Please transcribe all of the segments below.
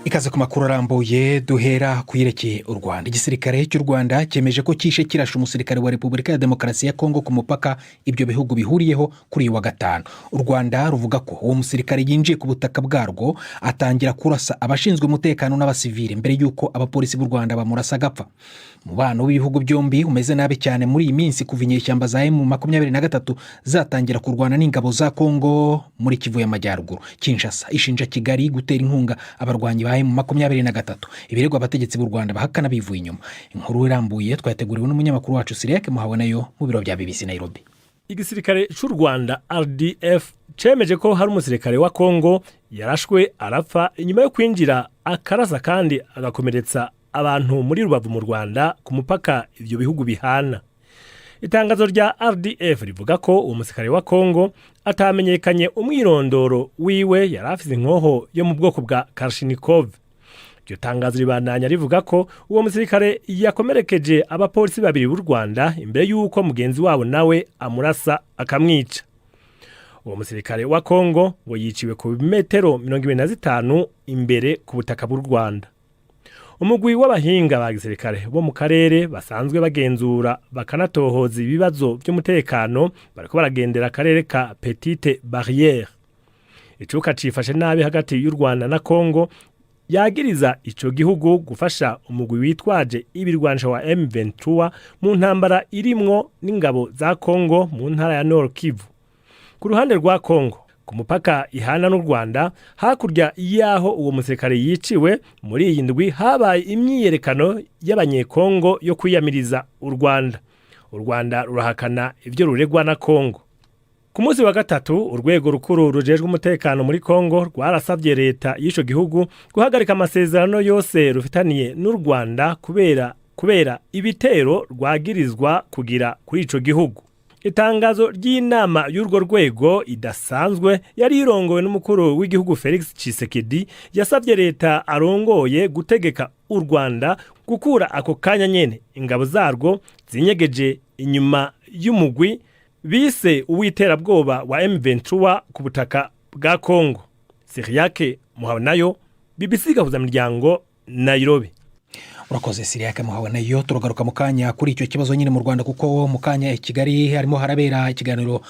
Ikaze ku makuru arambuye duhera kuyerekeye u Rwanda. Igisirikare cy'u Rwanda cyemeje ko kishe kirashe umusirikare wa Repubulika ya Demokarasi ya Kongo ku mupaka ibyo bihugu bihuriyeho kuri uyu wa gatanu. U Rwanda ruvuga ko uwo musirikare yinjiye ku butaka bwarwo atangira kurasa abashinzwe umutekano n'abasivile mbere y'uko abapolisi b'u Rwanda bamurasa agapfa. Umubano w'ibihugu byombi umeze nabi cyane muri iyi minsi kuva inyeshyamba za M23 zatangira kurwana n'ingabo za Kongo muri Kivu y'Amajyaruguru. Kinshasa ishinja Kigali gutera inkunga abarwanyi ba M23. Ibirego abategetsi b'u Rwanda bahakana bivuye inyuma. Inkuru irambuye twateguriwe n'umunyamakuru wacu Siriake Muhabonayo mu biro bya BBC Nairobi. Igisirikare cy'u Rwanda RDF cemeje ko hari umusirikare wa Kongo yarashwe arapfa inyuma yo kwinjira akarasa kandi agakomeretsa abantu muri Rubavu mu Rwanda ku mupaka ivyo bihugu bihana. Itangazo rya RDF rivuga ko uwo musirikare wa Kongo atamenyekanye umwirondoro wiwe yarafise inkoho yo mu bwoko bwa Kalashnikov. Iryo tangazo ribandanya rivuga ko uwo musirikare yakomerekeje abapolisi babiri b'u Rwanda imbere y'uko mugenzi wabo nawe amurasa akamwica. Uwo musirikare wa Kongo ngo yiciwe ku metero 25 imbere ku butaka bw'u Rwanda. Umugwi w'abahinga ba gisirikare bo mu karere basanzwe bagenzura bakanatohoza ibibazo by'umutekano bariko baragendera akarere ka Petite Barrière. Icuka cifashe nabi hagati y'u Rwanda na Kongo yagiriza ico gihugu gufasha umugwi witwaje ibirwanisho wa M23 mu ntambara irimwo n'ingabo za Kongo mu ntara ya Nord Kivu. Ku ruhande rwa Kongo ku mupaka ihana n'u Rwanda hakurya yaho uwo musirikare yiciwe muri iyi ndwi habaye imyiyerekano y'abanyekongo yo kwiyamiriza u Rwanda. U Rwanda rurahakana ivyo ruregwa na Kongo. Ku munsi wa gatatu urwego rukuru rujejwe umutekano muri Kongo rwarasabye leta y'icyo gihugu guhagarika amasezerano yose rufitaniye n'u Rwanda kubera ibitero rwagirizwa kugira kuri ico gihugu. Itangazo ry'inama y'urwo rwego idasanzwe yari irongowe n'umukuru w'igihugu Felix Tshisekedi yasabye leta arongoye gutegeka u Rwanda gukura ako kanya nyene ingabo zarwo zinyegeje inyuma y'umugwi bise uwiterabwoba wa M23 ku butaka bwa Kongo. Siriake Muhabonayo, BBC gahuza miryango Nairobi. Urakoze Siriake Muhabonayo. Turagaruka mu kanya kuri icyo kibazo nyine mu Rwanda kuko mu kanya i Kigali harimo harabera ikiganiro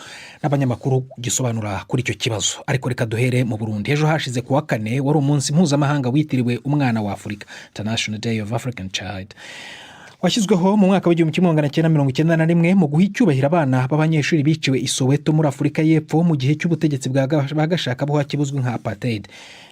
n'abanyamakuru gisobanura kuri icyo kibazo. Ariko reka duhere mu Burundi. Ejo hashize kuwa kane wari umunsi mpuzamahanga witiriwe umwana wa Afurika, International Day of African Child. Washyizweho mu mwaka w'1991 mu guha icyubahiro abana b'abanyeshuri biciwe i Soweto muri Afurika y'Epfo mu gihe cy'ubutegetsi bwa gashaka buhake buzwi nka apartheid.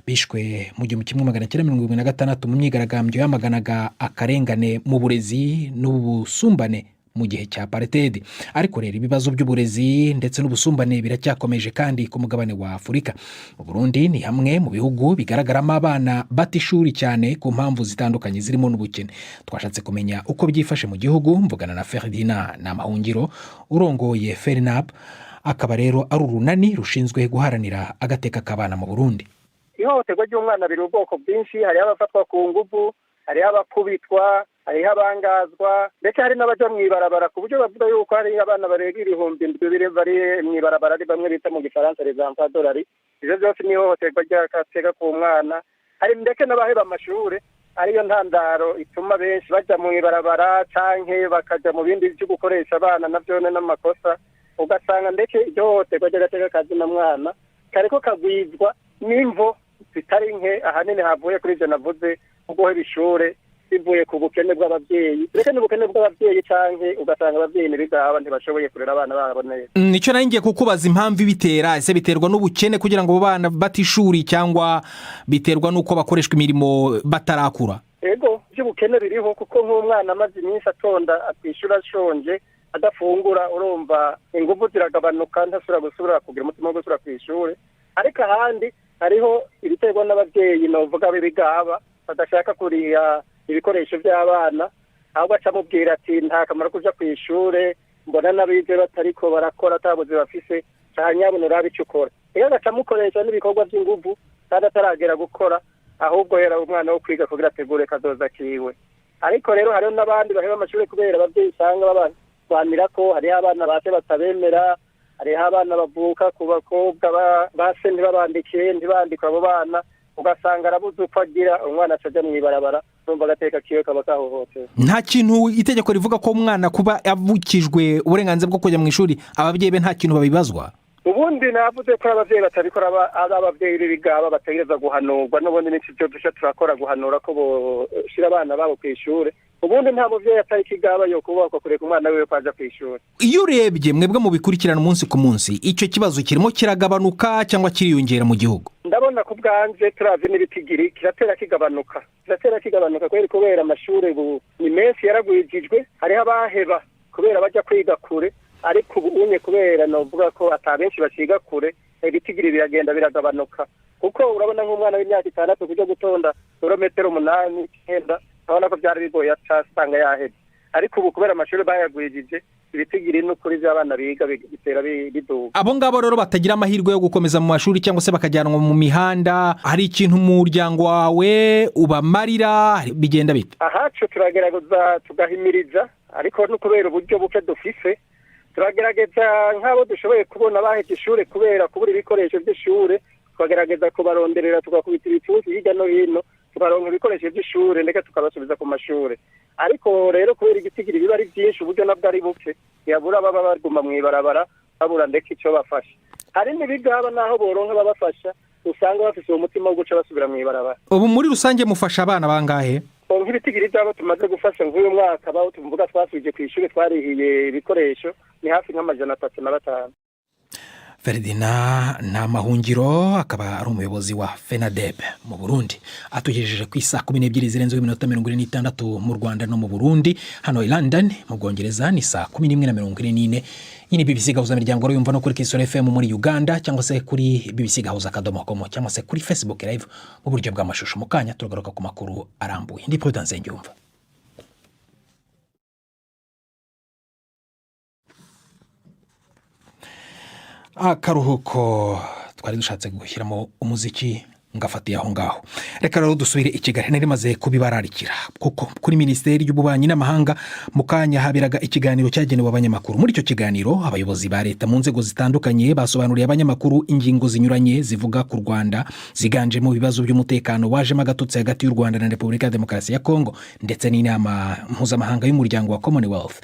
Bishwe mu 1976 mu myigaragambyo yamaganaga akarengane mu burezi n'ubusumbane mu gihe cya apartheid. Ariko rero ibibazo by'uburezi ndetse n'ubusumbane biracyakomeje kandi ku mugabane wa Afurika. Mu Burundi ni hamwe mu bihugu bigaragaramo abana batishuri cyane ku mpamvu zitandukanye zirimo n'ubukene. Twashatse kumenya uko byifashe mu gihugu mvugana na Ferdinand Namahungiro urongoye FERNAB, akaba rero ari urunani rushinzwe guharanira agateka k'abana mu Burundi. Ihohoterwa ry'umwana biri ubwoko bwinshi, hari abafatwa ku nguvu, hari abakubitwa, hari abangazwa, ndetse hari n'abaja mwibarabara ku buryo bavuga yuko hari abana barenga 1000 bari mwibarabara ari bamwe bita mu gifaransa les enfants dolari. Ivyo byose ni ihohoterwa ry'agateka ku mwana. Hari ndetse n'abaheba amashure ariyo ntandaro ituma benshi baja mwibarabara canke bakaja mu bindi byo gukoresha abana navyo n'amakosa. Ugasanga ndetse ihohoterwa ry'agateka kazina mwana kariko kagwizwa n'imvo zitari nke ahanini havuye kuri ivyo navuze ubwo ibishure bivuye ku bukene bw'abavyeyi, reka n'ubukene bw'abavyeyi canke ugasanga abavyeyi n'ibigaba ntibashoboye kurera abana babo neza. Nico naringiye kukubaza impamvu ibitera, ese biterwa n'ubukene kugira ngo bana batishuri cyangwa biterwa nuko bakoreshwa imirimo batarakura? Ego by'ubukene biriho kuko nk'umwana amaze iminsi atonda atwishura shonje adafungura, urumva ingufu ziragabanuka ntasubira gusubira kugira umutima wo gusubira kw'ishure. Ariko ahandi hariho ibiterwa n'abavyeyi novuga b'ibigaba badashaka kuriha ibikoresho by'abana, ahubwo acamubwira ati nta kamaro kuja kw'ishure, mbona n'abize batariko barakora atabuze bafise cyanyabona urabicukora. Iyo agacamukoresha n'ibikorwa by'inguvu kandi ataragera gukora, ahubwo yera umwana wo kwiga kugira ategure kazoza kiwe. Ariko rero hariho n'abandi baheba amashure kubera abavyeyi usanga babanira ko hari abana base batabemera, hari abana bavuka ku bakobwa base ntibabandike ntibandikwa abo bana ugasanga arabuze uko agira umwana acaja mw'ibarabara numva agateka kiwe kaba kahohotewe. nta kintu itegeko rivuga ko umwana kuba avukijwe uburenganzira bwo kujya mu ishuri ababyeyi be nta kintu babibazwa? Ubundi navuze ko abavyeyi batabikora abavyeyi b'ibigaba bategereza guhanurwa n'ubundi n'icyo dusha turakora guhanura ko boshira abana babo kw'ishure. Ubundi nta muvyeyi atari ikigaba yo kubakwa kureka umwana wiwe kwaja kw'ishure. Iyo urebye mwebwe mu bikurikirana umunsi ku munsi icyo kibazo kirimo kiragabanuka cyangwa kiriyongera mu gihugu? Ndabona ko bwanje turavye n'ibitigiri kiratera kigabanuka kubera amashure ni menshi yaragwijijwe, hariho abaheba kubera bajya kwiga kure, ariko ubunye kubera novuga ko atabenshi baciga kure ibitigiri biragenda biragabanuka, kuko urabona nk'umwana w'imyaka 6 kuja gutonda kilometero 8 9 urabona ko byari bigoye asanga yaheze, ariko ubu kubera amashuri bayagwijije ibitigiri n'ukuri by'abana biga bitera biduga. Abo ngabo rero batagira amahirwe yo gukomeza mu mashuri cyangwa se bakajyanwa mu mihanda, hari ikintu mu muryango wawe ubamarira bigenda bite? Ahacu turagerageza tugahimiriza, ariko no kubera uburyo buke dufise turagerageza nk'abo dushoboye kubona baheje ishure kubera kubura ibikoresho by'ishure, tukagerageza kubaronderera tugakubita ibipfusi hirya no hino tukaronka ibikoresho by'ishure ndetse tukabasubiza ku mashure. Ariko rero kubera igitigiri biba ari byinshi uburyo nabwo ari buke yabura baba baguma mw'ibarabara babura ndetse icyo bafasha. Hari n'ibigaba naho boronka babafasha usanga bafise uwo mutima wo guca basubira mw'ibarabara. Ubu muri rusange mufasha abana bangahe? Nk'ibitigiri byabo tumaze gufasha nk'uyu mwaka baho tuvuga twasubije ku ishuri twarihiye ibikoresho ni hafi nk'305. Ferdinand Ntamahungiro akaba ari umuyobozi wa FENADEB mu Burundi, atugejeje ku isa 12:46 mu Rwanda no mu Burundi. Hano i London mu Bwongereza ni saa 11:44. Nyine BBC gahuza miryango yumva no kuri Kisoro FM muri Uganda cyangwa se kuri BBC gahuza kadomo.com cyangwa se kuri Facebook live mu buryo bw'amashusho. Mu kanya turagaruka ku makuru arambuye. Ndi Prudence Njumva. Akaruhuko twari dushatse gushyiramo umuziki ngafatiye aho ngaho. Reka rero dusubire i Kigali, nari maze kubibararikira kuko kuri Minisiteri y'Ububanyi n'Amahanga mu kanya habiraga ikiganiro cyagenewe abanyamakuru. Muri icyo kiganiro abayobozi ba leta mu nzego zitandukanye basobanuriye abanyamakuru ingingo zinyuranye zivuga ku Rwanda, ziganjemo ibibazo by'umutekano wajemo agatutsi hagati y'u Rwanda na Repubulika ya Demokarasi ya Kongo, ndetse n'inama mpuzamahanga y'umuryango wa Commonwealth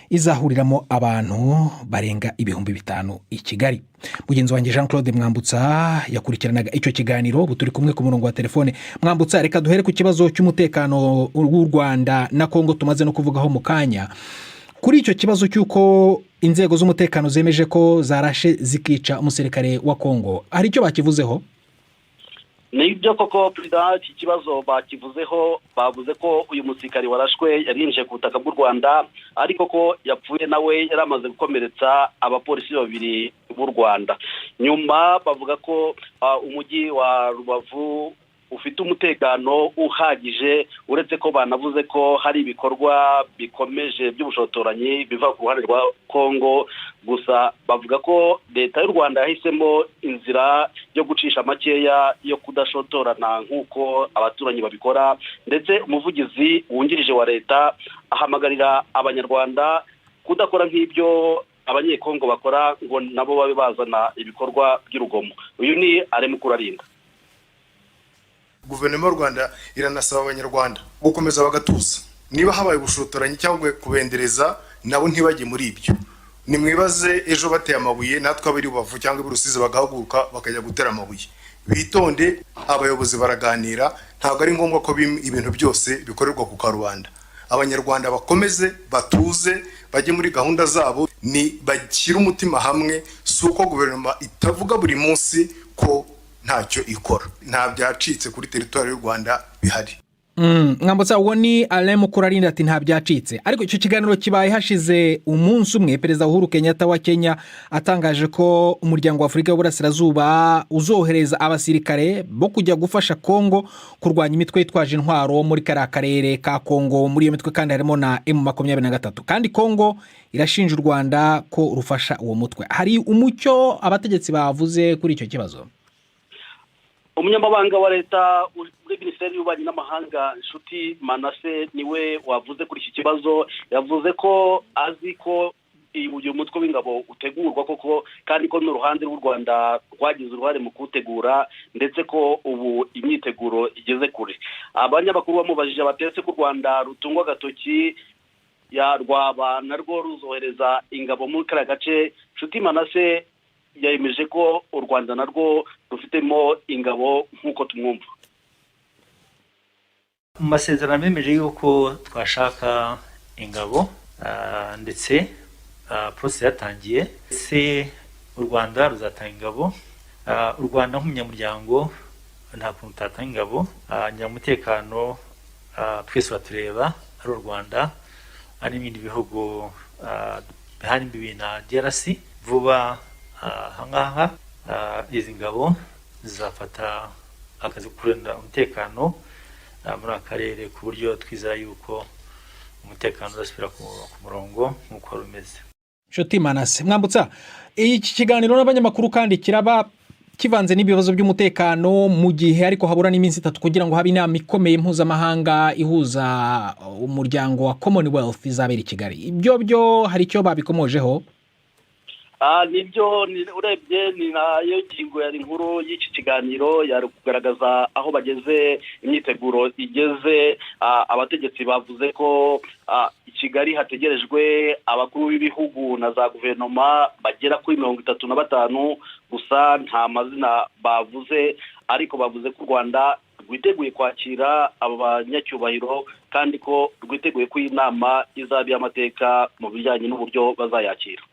izahuriramo abantu barenga 5,000 i Kigali. Mugenzi wanjye Jean Claude Mwambutsa yakurikiranaga icyo kiganiro, ubu turi kumwe ku murongo wa telefone. Mwambutsa, reka duhere ku kibazo cy'umutekano w'u Rwanda na Kongo tumaze no kuvugaho mu kanya. Kuri icyo kibazo cy'uko inzego z'umutekano zemeje ko zarashe zikica umusirikare wa Kongo, hari icyo bakivuzeho? Nibyo koko Perezida, iki kibazo bakivuzeho, bavuze ko uyu musirikare warashwe yarinje ku butaka bw'u Rwanda, ariko ko yapfuye nawe yaramaze gukomeretsa abapolisi 2 b'u Rwanda. Nyuma bavuga ko umujyi wa Rubavu ufite umutekano uhagije, uretse ko banavuze ko hari ibikorwa bikomeje by'ubushotoranyi biva ku ruhande rwa Kongo. Gusa bavuga ko leta y'u Rwanda yahisemo inzira yo gucisha makeya yo kudashotorana nk'uko abaturanyi babikora, ndetse umuvugizi wungirije wa leta ahamagarira abanyarwanda kudakora nk'ibyo abanyekongo bakora ngo nabo babe bazana ibikorwa by'urugomo. Uyu ni Aremukuru Arinda. Guverinoma y'u Rwanda iranasaba abanyarwanda gukomeza bagatuza. Niba habaye ubushotoranyi cyangwa kubendereza, nabo ntibajye muri ibyo. Nimwibaze ejo bateye amabuye natwe abiri Rubavu cyangwa Rusizi bagahaguruka bakajya gutera amabuye. Bitonde, abayobozi baraganira, ntabwo ari ngombwa ko ibintu byose bikorerwa ku karubanda. Abanyarwanda bakomeze batuze, bajye muri gahunda zabo, ni bashyira umutima hamwe, suko guverinoma itavuga buri munsi ko ntacyo ikora. Nta byacitse kuri territoire y'u Rwanda bihari. Mwambutsa, uwo ni Aremukuru Arinda ati nta byacitse. Ariko icyo kiganiro kibaye hashize umunsi umwe Perezida Uhuru Kenyatta wa Kenya atangaje ko umuryango wa Afurika y'Uburasirazuba uzohereza abasirikare bo kujya gufasha Kongo kurwanya imitwe yitwaje intwaro muri kariya karere ka Kongo. Muri iyo mitwe kandi harimo na M23, kandi Kongo irashinja u Rwanda ko rufasha uwo mutwe. Hari umucyo abategetsi bavuze kuri icyo kibazo? Umunyamabanga wa leta muri Minisiteri y'Ububanyi n'Amahanga Nshuti Manase niwe wavuze kuri iki kibazo. Yavuze ko azi ko uyu mutwe w'ingabo utegurwa koko kandi ko n'uruhande rw'u Rwanda rwagize uruhare mu kuwutegura ndetse ko ubu imyiteguro igeze kure. Abanyamakuru bamubajije batetse ko u Rwanda rutungwa agatoki rwaba narwo ruzohereza ingabo muri kariya gace. Nshuti Manase yemeje ko u Rwanda narwo rufitemo ingabo nk'uko tumwumva. Mu masezerano bemeje yuko twashaka ingabo ndetse process yatangiye. Se u Rwanda ruzatanga ingabo. U Rwanda nk'umunyamuryango nta kuntu utatanga ingabo. Nyiramutekano twese batureba ari u Rwanda ari n'ibindi bihugu bihana imbibi na DRC. Vuba ahangaha izi ngabo zizafata akazi kurinda umutekano muri akarere ku buryo twizera yuko umutekano uzasubira ku murongo nk'uko rumeze. Nshuti Manase Mwambutsa, iki kiganiro n'abanyamakuru kandi kiraba kivanze n'ibibazo by'umutekano mu gihe ariko habura n'iminsi 3 kugira ngo habe inama ikomeye mpuzamahanga ihuza umuryango wa Commonwealth izabera i Kigali. Ibyo byo hari icyo babikomojeho? Nibyo urebye ni nayo ngingo yari inkuru y'iki kiganiro yari kugaragaza aho bageze imyiteguro igeze. Abategetsi bavuze ko i Kigali hategerejwe abakuru b'ibihugu na za guverinoma bagera kuri 35 gusa nta mazina bavuze, ariko bavuze ko u Rwanda rwiteguye kwakira abo banyacyubahiro kandi ko rwiteguye ko inama izabira amateka mu bijyanye n'uburyo bazayakira.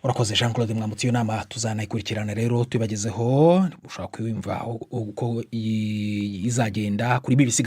Urakoze Jean Claude Mwambutsa. Iyo nama tuzanayikurikirana rero tubagezeho, ushaka kwiyumva uko izagenda kuri BBC.